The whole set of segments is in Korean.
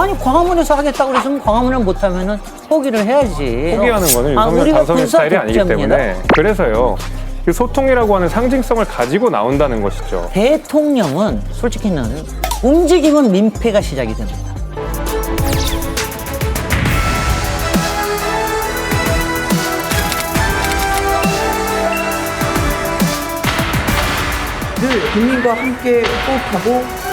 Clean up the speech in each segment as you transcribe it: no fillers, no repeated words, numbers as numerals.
아니 광화문에서 하겠다고 그랬으면 광화문을 못하면은 포기를 해야지. 포기하는 거는 윤석열 당선인 스타일이 아니기 때문에 그래서요. 그 소통이라고 하는 상징성을 가지고 나온다는 것이죠. 대통령은 솔직히는 움직이면 민폐가 시작이 됩니다. 늘 국민과 함께 호흡하고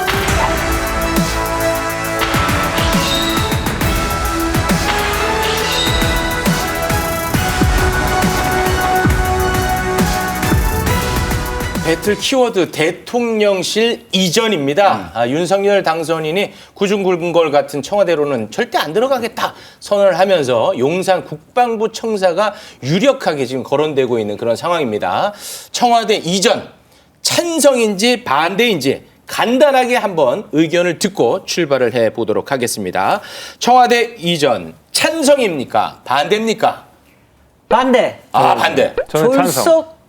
배틀 키워드 대통령실 이전입니다. 윤석열 당선인이 구중 굵은 걸 같은 청와대로는 절대 안 들어가겠다 선언을 하면서 용산 국방부 청사가 유력하게 지금 거론되고 있는 그런 상황입니다. 청와대 이전 찬성인지 반대인지 간단하게 한번 의견을 듣고 출발을 해보도록 하겠습니다. 청와대 이전 찬성입니까? 반대입니까? 반대. 반대. 저는 찬성.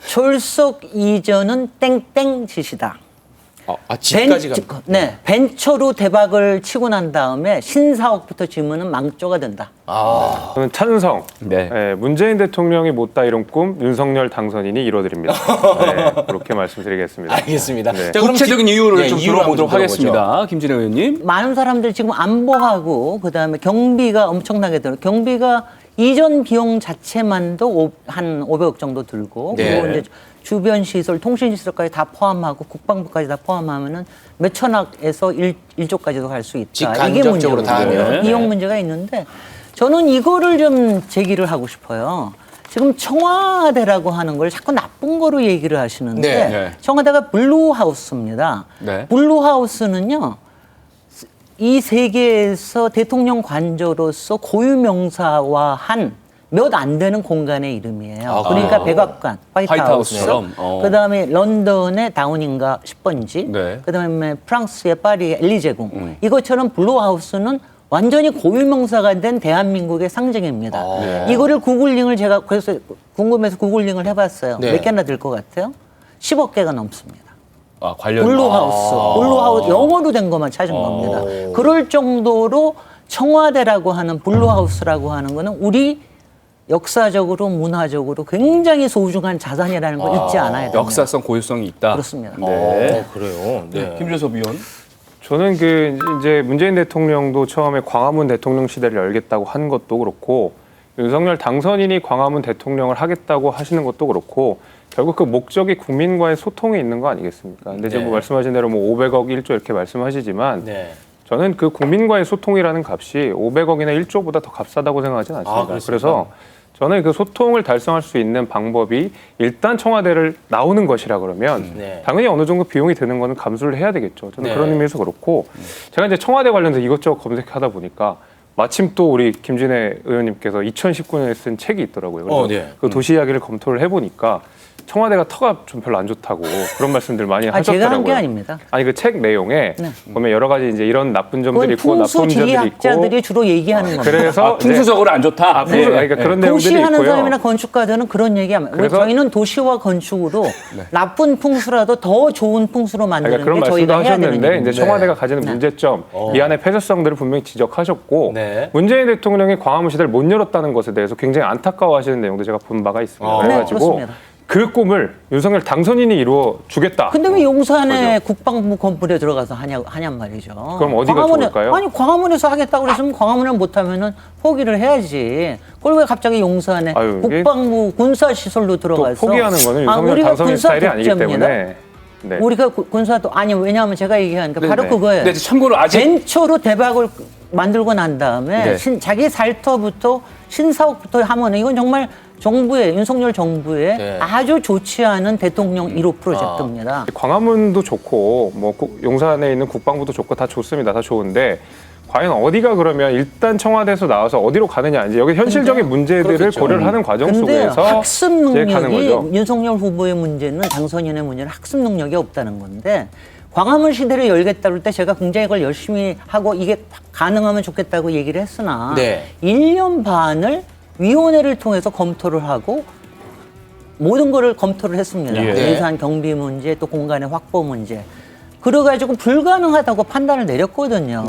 졸속 이전은 땡땡 짓이다. 집까지 가. 네, 벤처로 대박을 치고 난 다음에 신사옥부터 지으면 망조가 된다. 저는 찬성. 네. 네, 문재인 대통령이 못다 이룬 꿈 윤석열 당선인이 이뤄드립니다. 네, 그렇게 말씀드리겠습니다. 알겠습니다. 네. 자, 그럼 구체적인 이유를 좀 이유를 한번 들어보도록 들어보죠. 하겠습니다. 김진애 의원님. 많은 사람들 지금 안보하고 그다음에 경비가 엄청나게 들어. 경비가 이전 비용 자체만도 한 500억 정도 들고 네. 그리고 이제 주변 시설, 통신 시설까지 다 포함하고 국방부까지 다 포함하면은 몇 천억에서 1조까지도 갈 수 있다. 직간접적으로 다 하면. 비용 문제가 있는데 저는 이거를 좀 제기를 하고 싶어요. 지금 청와대라고 하는 걸 자꾸 나쁜 거로 얘기를 하시는데 네. 네. 청와대가 블루하우스입니다. 네. 블루하우스는요. 이 세계에서 대통령 관저로서 고유명사화한 몇 안 되는 공간의 이름이에요. 그러니까 백악관, 화이트하우스, 화이트하우스처럼. 그다음에 런던의 다우닝가 10번지, 네. 그다음에 프랑스의 파리의 엘리제궁. 이것처럼 블루하우스는 완전히 고유명사가 된 대한민국의 상징입니다. 이거를 구글링을 제가 그래서 궁금해서 구글링을 해봤어요. 네. 몇 개나 될 것 같아요? 10억 개가 넘습니다. 관련. 블루하우스 영어로 된 것만 찾은 겁니다. 그럴 정도로 청와대라고 하는 블루하우스라고 하는 거는 우리 역사적으로 문화적으로 굉장히 소중한 자산이라는 걸 잊지 않아야 됩니다. 역사성 고유성이 있다. 그렇습니다. 네. 그래요. 네. 김준섭 의원. 저는 이제 문재인 대통령도 처음에 광화문 대통령 시대를 열겠다고 한 것도 그렇고 윤석열 당선인이 광화문 대통령을 하겠다고 하시는 것도 그렇고 결국 그 목적이 국민과의 소통에 있는 거 아니겠습니까? 근데 지금 말씀하신 대로 뭐 500억, 1조 이렇게 말씀하시지만 네. 저는 그 국민과의 소통이라는 값이 500억이나 1조보다 더 값싸다고 생각하지는 않습니다. 그래서 저는 그 소통을 달성할 수 있는 방법이 일단 청와대를 나오는 것이라 그러면 당연히 어느 정도 비용이 드는 거는 감수를 해야 되겠죠. 저는 그런 의미에서 그렇고 제가 이제 청와대 관련해서 이것저것 검색하다 보니까 마침 또 우리 김진애 의원님께서 2019년에 쓴 책이 있더라고요. 그래서 그 도시 이야기를 검토를 해보니까 청와대가 터가 좀 별로 안 좋다고 그런 말씀들 많이 하셨더라고요. 제가 한 게 아닙니다. 아니 그 책 내용에 보면 여러 가지 이제 이런 나쁜 점들이 있고 나쁜 점들이 있고. 풍수지리학자들이 주로 얘기하는 겁니다. 그래서 풍수적으로 안 좋다. 그러니까 그런 내용들이 도시하는 있고요. 사람이나 건축가들은 그런 얘기합니다. 그래서 저희는 도시와 건축으로 나쁜 풍수라도 더 좋은 풍수로 만드는 그런 게 말씀도 저희가 해야 되는 하셨는데 일입니다. 이제 청와대가 가지는 문제점, 이 안에 폐쇄성들을 분명히 지적하셨고 문재인 대통령이 광화문 시대를 못 열었다는 것에 대해서 굉장히 안타까워하시는 내용도 제가 본 바가 있습니다. 그래가지고 그렇습니다. 그 꿈을 윤석열 당선인이 이루어 주겠다. 근데 왜 용산에 그죠? 국방부 건물에 들어가서 하냔 말이죠. 그럼 어디가 좋을까요? 아니 광화문에서 하겠다고 그랬으면 광화문을 못하면은 포기를 해야지. 그걸 왜 갑자기 용산에 국방부 군사시설로 들어가서 또 포기하는 거는 윤석열 우리가 당선인 스타일이 아니기 군사독재입니다. 때문에 우리가 군사도 아니 왜냐하면 제가 얘기하니까 바로 그거예요. 네, 참고로 아직 벤처로 대박을 만들고 난 다음에 자기 살터부터 신사옥부터 하면은 이건 정말 정부의 윤석열 정부의 아주 좋지 않은 대통령 1호 프로젝트입니다. 광화문도 좋고 뭐 용산에 있는 국방부도 좋고 다 좋습니다. 다 좋은데 과연 어디가 그러면 일단 청와대에서 나와서 어디로 가느냐 이제 여기 현실적인 문제들을 고려를 하는 과정 속에서 학습 가는 능력이 거죠. 윤석열 후보의 문제는 당선인의 문제는 학습 능력이 없다는 건데 광화문 시대를 열겠다 할 때 제가 굉장히 이걸 열심히 하고 이게 가능하면 좋겠다고 얘기를 했으나 1년 반을 위원회를 통해서 검토를 하고 모든 거를 검토를 했습니다. 예산 경비 문제 또 공간의 확보 문제. 그래가지고 불가능하다고 판단을 내렸거든요.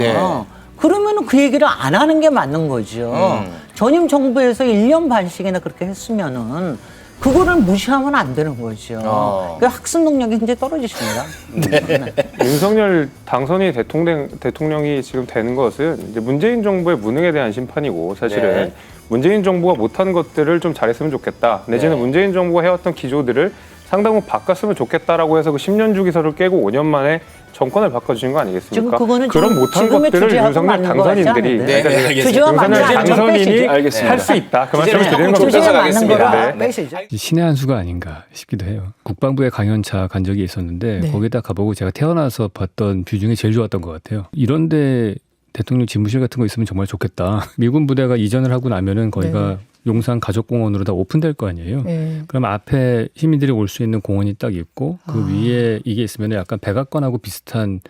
그러면 그 얘기를 안 하는 게 맞는 거죠. 전임 정부에서 1년 반씩이나 그렇게 했으면은 그거를 무시하면 안 되는 거죠. 그 학습 능력이 굉장히 떨어지십니다. 네. 윤석열 당선이 대통령이 지금 되는 것은 이제 문재인 정부의 무능에 대한 심판이고 사실은 네. 문재인 정부가 못한 것들을 좀 잘했으면 좋겠다. 내지는 네. 문재인 정부가 해왔던 기조들을 상당히 바꿨으면 좋겠다라고 해서 그 10년 주기설을 깨고 5년 만에 정권을 바꿔주신 거 아니겠습니까? 지금 그거는 그런 못한 지금의 것들을 주제하고 윤석열 맞는 거 같지 당선인들이 않은데? 네, 그러니까 알겠습니다. 주제와 맞는 윤석열 거 당선인이 알겠습니다. 할 수 있다. 그 말씀을 주제를 드리는 조금 겁니다. 주제에 맞는 가겠습니다. 거로 네. 빼시죠. 신의 한 수가 아닌가 싶기도 해요. 국방부에 강연차 간 적이 있었는데 거기다 가보고 제가 태어나서 봤던 뷰 중에 제일 좋았던 것 같아요. 이런데 대통령 집무실 같은 거 있으면 정말 좋겠다. 미군 부대가 이전을 하고 나면은 거기가 용산 가족공원으로 다 오픈될 거 아니에요. 그럼 앞에 시민들이 올 수 있는 공원이 딱 있고 그 위에 이게 있으면 약간 백악관하고 비슷한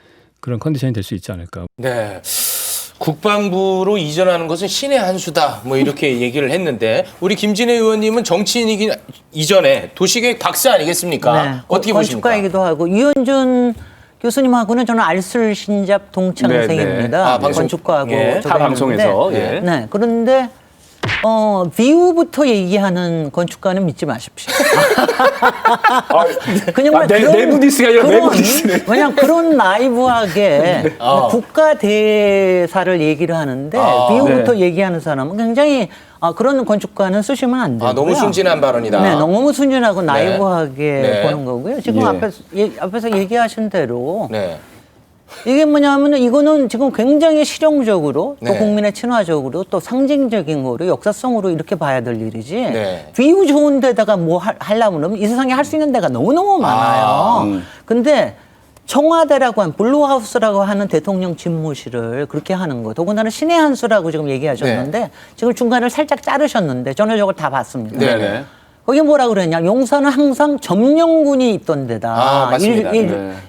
그런 컨디션이 될 수 있지 않을까. 네. 국방부로 이전하는 것은 신의 한 수다. 뭐 이렇게 얘기를 했는데 우리 김진애 의원님은 정치인이기 이전에 도시계획 박사 아니겠습니까? 네. 어떻게 보십니까? 건축가이기도 하고 이현준 교수님하고는 저는 알쓸신잡 동창생입니다. 네, 아, 방송- 건축가하고 예, 저도 타 방송에서, 했는데, 예. 네. 그런데 비유부터 얘기하는 건축가는 믿지 마십시오. 그냥 내부 디스가 아니라 외부 디스네. 왜냐면 그런 라이브하게 국가 대사를 얘기를 하는데 비유부터 얘기하는 사람은 굉장히 그런 건축가는 쓰시면 안 되고요. 너무 순진한 발언이다. 네, 너무 순진하고 나이브하게 네. 보는 거고요. 지금 앞에서 얘기하신 대로 네. 이게 뭐냐면 이거는 지금 굉장히 실용적으로 또 네. 국민의 친화적으로 또 상징적인 거로 역사성으로 이렇게 봐야 될 일이지 네. 비유 좋은 데다가 뭐 하려면 그러면 이 세상에 할 수 있는 데가 너무너무 많아요. 근데 청와대라고 하는 블루하우스라고 하는 대통령 집무실을 그렇게 하는 거 더군다나 신의 한 수라고 지금 얘기하셨는데 지금 중간을 살짝 자르셨는데 저는 저걸 다 봤습니다. 네네. 거기 뭐라 그랬냐? 용산은 항상 점령군이 있던 데다. 맞습니다.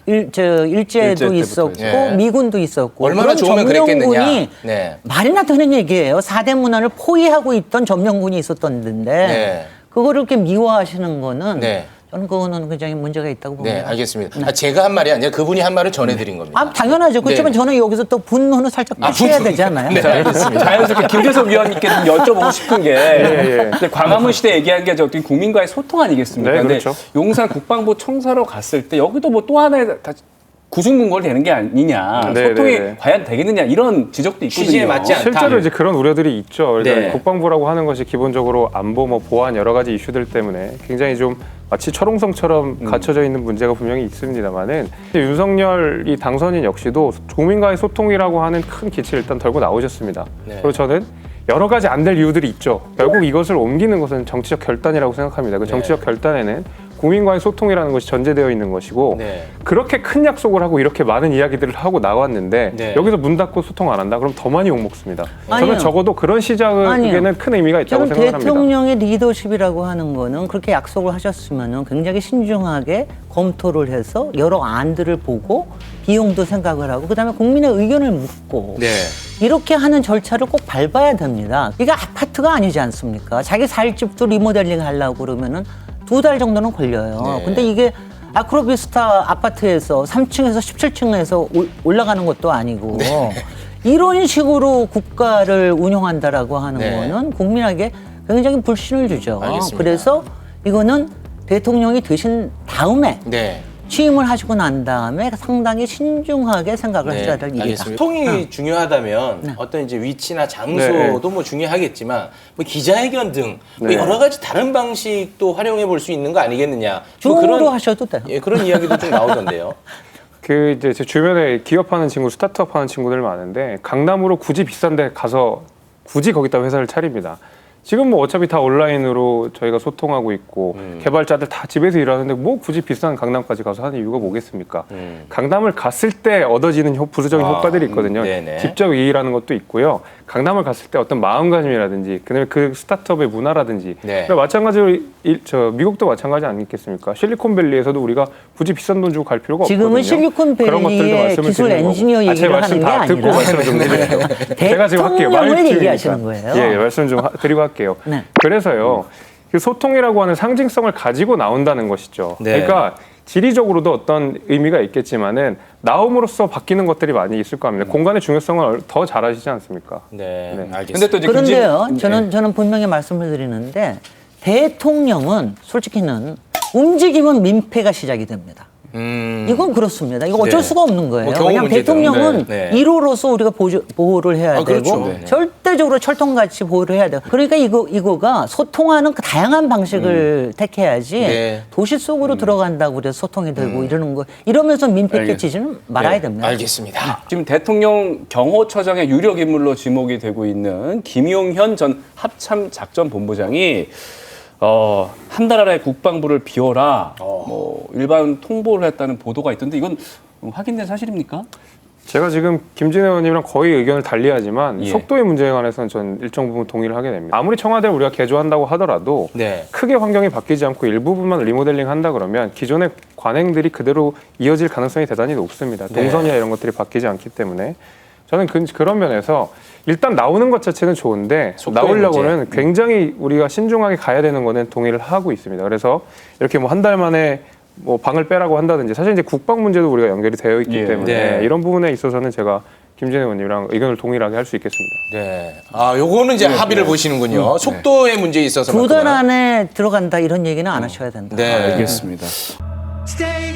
일제도 일제 때부터 있었고 네. 미군도 있었고 얼마나 그런 좋으면 그랬겠느냐. 점령군이 네. 말이나 되는 얘기예요. 4대 문화를 포위하고 있던 점령군이 있었던 데인데 네. 그거를 이렇게 미워하시는 거는 네. 저는 그거는 굉장히 문제가 있다고 봅니다. 네, 알겠습니다. 제가 한 말이 아니라 그분이 한 말을 전해드린 겁니다. 당연하죠. 그렇지만 네. 저는 여기서 또 분노는 살짝 표시해야 되잖아요. 네, 알겠습니다. 자연스럽게 김재석 위원님께 좀 여쭤보고 싶은 게 근데 광화문 시대 얘기한 게 어떤 국민과의 소통 아니겠습니까? 네, 근데 그렇죠. 용산 국방부 청사로 갔을 때 여기도 뭐 또 하나의 구중문고를 되는 게 아니냐, 네, 소통이 네, 네. 과연 되겠느냐 이런 지적도 있거든요. 취지에 맞지 않다. 실제로 이제 그런 우려들이 있죠. 그러니까 네. 국방부라고 하는 것이 기본적으로 안보, 보안 여러 가지 이슈들 때문에 굉장히 좀 마치 철옹성처럼 갖춰져 있는 문제가 분명히 있습니다만은 윤석열이 당선인 역시도 국민과의 소통이라고 하는 큰 기치를 일단 덜고 나오셨습니다. 네. 그리고 저는 여러 가지 안 될 이유들이 있죠. 결국 이것을 옮기는 것은 정치적 결단이라고 생각합니다. 그 정치적 결단에는 국민과의 소통이라는 것이 전제되어 있는 것이고 네. 그렇게 큰 약속을 하고 이렇게 많은 이야기들을 하고 나왔는데 네. 여기서 문 닫고 소통 안 한다? 그럼 더 많이 욕먹습니다. 아니요. 저는 적어도 그런 시작에는 큰 의미가 있다고 지금 생각합니다. 대통령의 리더십이라고 하는 거는 그렇게 약속을 하셨으면 굉장히 신중하게 검토를 해서 여러 안들을 보고 비용도 생각을 하고 그다음에 국민의 의견을 묻고 네. 이렇게 하는 절차를 꼭 밟아야 됩니다. 이게 아파트가 아니지 않습니까? 자기 살 집도 리모델링 하려고 그러면은 2달 정도는 걸려요. 네. 근데 이게 아크로비스타 아파트에서 3층에서 17층에서 올라가는 것도 아니고 이런 식으로 국가를 운영한다라고 하는 네. 거는 국민에게 굉장히 불신을 주죠. 알겠습니다. 그래서 이거는 대통령이 되신 다음에 네. 취임을 하시고 난 다음에 상당히 신중하게 생각을 하셔야 될 일이다. 알겠습니다. 소통이 중요하다면 어떤 이제 위치나 장소도 뭐 중요하겠지만 뭐 기자회견 등 뭐 여러 가지 다른 방식도 활용해 볼 수 있는 거 아니겠느냐. 뭐 줌으로 하셔도 돼요. 예, 그런 이야기도 좀 나오던데요. 그 이제 제 주변에 기업하는 친구, 스타트업 하는 친구들 많은데 강남으로 굳이 비싼데 가서 굳이 거기다 회사를 차립니다. 지금 뭐 어차피 다 온라인으로 저희가 소통하고 있고 개발자들 다 집에서 일하는데 뭐 굳이 비싼 강남까지 가서 하는 이유가 뭐겠습니까? 강남을 갔을 때 얻어지는 부수적인 효과들이 있거든요. 네네. 직접 이익이라는 것도 있고요. 강남을 갔을 때 어떤 마음가짐이라든지 그다음에 그 스타트업의 문화라든지 네. 마찬가지로 미국도 마찬가지 아니겠습니까? 실리콘밸리에서도 우리가 굳이 비싼 돈 주고 갈 필요가 지금은 없거든요. 그런 것들도 실리콘밸리의 말씀을 기술 드리는 엔지니어 거고. 제 얘기를 말씀 하는 게 다 듣고 아니라 말씀 좀 드릴게요. 제가 지금 할게요. 대통령을 말씀이니까. 얘기하시는 거예요. 예, 말씀 좀 드리고 할게요. 네. 그래서 그 소통이라고 하는 상징성을 가지고 나온다는 것이죠. 네. 그러니까 지리적으로도 어떤 의미가 있겠지만은 나옴으로써 바뀌는 것들이 많이 있을 겁니다. 공간의 중요성을 더 잘 아시지 않습니까? 네, 네. 알겠습니다. 근데 또 이제 그런데요, 김진- 저는 분명히 말씀을 드리는데 대통령은 솔직히는 움직이면 민폐가 시작이 됩니다. 이건 그렇습니다. 이거 어쩔 네. 수가 없는 거예요. 뭐 경우 왜냐하면 문제든. 대통령은 네. 1호로서 우리가 보호를 해야 되고 그렇죠. 네. 절대적으로 철통같이 보호를 해야 돼요. 그러니까 이거가 소통하는 그 다양한 방식을 택해야지 네. 도시 속으로 들어간다고 그래서 소통이 되고 이러는 거 이러면서 민폐 끼치지는 말아야 네, 됩니다. 알겠습니다. 지금 대통령 경호처장의 유력 인물로 지목이 되고 있는 김용현 전 합참작전본부장이 한 달 안에 국방부를 비워라 뭐 일반 통보를 했다는 보도가 있던데 이건 확인된 사실입니까? 제가 지금 김진애 의원님이랑 거의 의견을 달리하지만 예. 속도의 문제에 관해서는 전 일정 부분 동의를 하게 됩니다. 아무리 청와대를 우리가 개조한다고 하더라도 네. 크게 환경이 바뀌지 않고 일부분만 리모델링 한다 그러면 기존의 관행들이 그대로 이어질 가능성이 대단히 높습니다. 네. 동선이나 이런 것들이 바뀌지 않기 때문에 저는 그런 면에서 일단 나오는 것 자체는 좋은데 속도의 나오려고는 문제. 굉장히 우리가 신중하게 가야 되는 거는 동의를 하고 있습니다. 그래서 이렇게 뭐 한 달 만에 뭐 방을 빼라고 한다든지 사실 이제 국방 문제도 우리가 연결이 되어 있기 예. 때문에 네. 이런 부분에 있어서는 제가 김진애 의원님이랑 의견을 동일하게 할 수 있겠습니다. 네. 요거는 이제 합의를 보시는군요. 속도의 문제에 있어서. 2달 안에 들어간다 이런 얘기는 안 하셔야 된다. 네. 알겠습니다. Stay